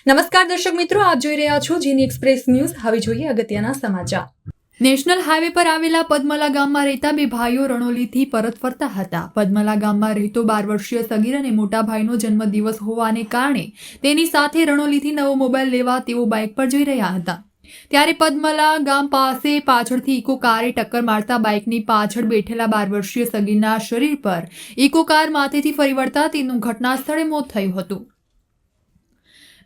નમસ્કાર દર્શક મિત્રો, આપ જોઈ રહ્યા છો જીની એક્સપ્રેસ ન્યૂઝ। હવે જોઈએ અગત્યના સમાચાર। નેશનલ હાઈવે પર આવેલા પદ્મલા ગામમાં રહેતા બે ભાઈઓ રણોલીથી પરત ફરતા હતા। પદ્મલા ગામમાં રહેતો 12 વર્ષીય સગીર અને મોટા ભાઈનો જન્મદિવસ હોવાને કારણે તેની સાથે રણોલીથી નવો મોબાઈલ લેવા તેઓ બાઇક પર જઈ રહ્યા હતા। ત્યારે પદ્મલા ગામ પાસે પાછળથી ઇકો કારે ટક્કર મારતા બાઇકની પાછળ બેઠેલા 12 વર્ષીય સગીરના શરીર પર ઇકો કાર માથેથી ફરી વળતા તેનું ઘટના સ્થળે મોત થયું હતું।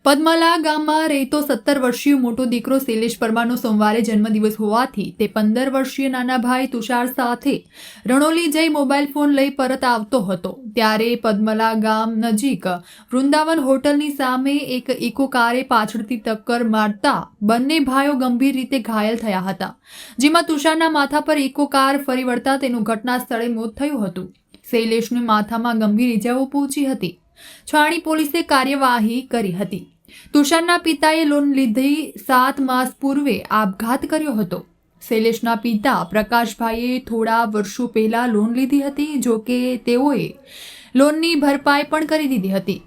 પદ્મલા ગામમાં રહેતો 17 વર્ષીય મોટો દીકરો શૈલેષ પરમારનો સોમવારે જન્મદિવસ હોવાથી તે 15 વર્ષીય નાના ભાઈ તુષાર સાથે રણોલી જઈ મોબાઈલ ફોન લઈ પરત આવતો હતો। ત્યારે પદ્મલા ગામ નજીક વૃંદાવન હોટલની સામે એક ઇકો કારે પાછળથી ટક્કર મારતા બંને ભાઈઓ ગંભીર રીતે ઘાયલ થયા હતા, જેમાં તુષારના માથા પર ઇકો કાર ફરી વળતા તેનું ઘટના સ્થળે મોત થયું હતું। શૈલેષને માથામાં ગંભીર ઇજાઓ પહોંચી હતી। છાણી પોલીસે કાર્યવાહી કરી હતી। તુષારના પિતાએ લોન લીધી 7 માસ પૂર્વે આપઘાત કર્યો હતો। શૈલેષના પિતા પ્રકાશભાઈએ થોડા વર્ષો પહેલા લોન લીધી હતી, જો કે તેઓએ લોનની ભરપાઈ પણ કરી દીધી હતી,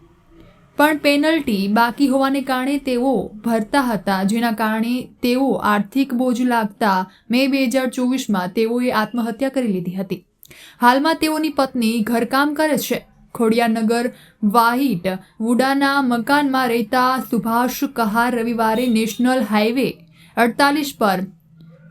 પણ પેનલ્ટી બાકી હોવાને કારણે તેઓ ભરતા હતા, જેના કારણે તેઓ આર્થિક બોજ લાગતા મે 2024માં તેઓએ આત્મહત્યા કરી લીધી હતી। હાલમાં તેઓની પત્ની ઘરકામ કરે છે। ખોડિયારનગર વાહિટ વુડાના મકાનમાં રહેતા સુભાષ કહાર રવિવારે નેશનલ હાઈવે 48 પર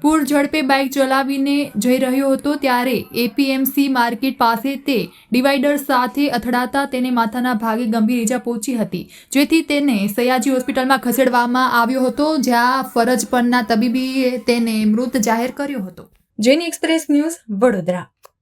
પૂર ઝડપે બાઇક ચલાવીને જઈ રહ્યો હતો, ત્યારે એપીએમસી માર્કેટ પાસે તે ડિવાઈડર સાથે અથડાતા તેને માથાના ભાગે ગંભીર ઈજા પહોંચી હતી, જેથી તેને સયાજી હોસ્પિટલમાં ખસેડવામાં આવ્યો હતો, જ્યાં ફરજ પરના તબીબીએ તેને મૃત જાહેર કર્યો હતો। જેની એક્સપ્રેસ ન્યૂઝ, વડોદરા।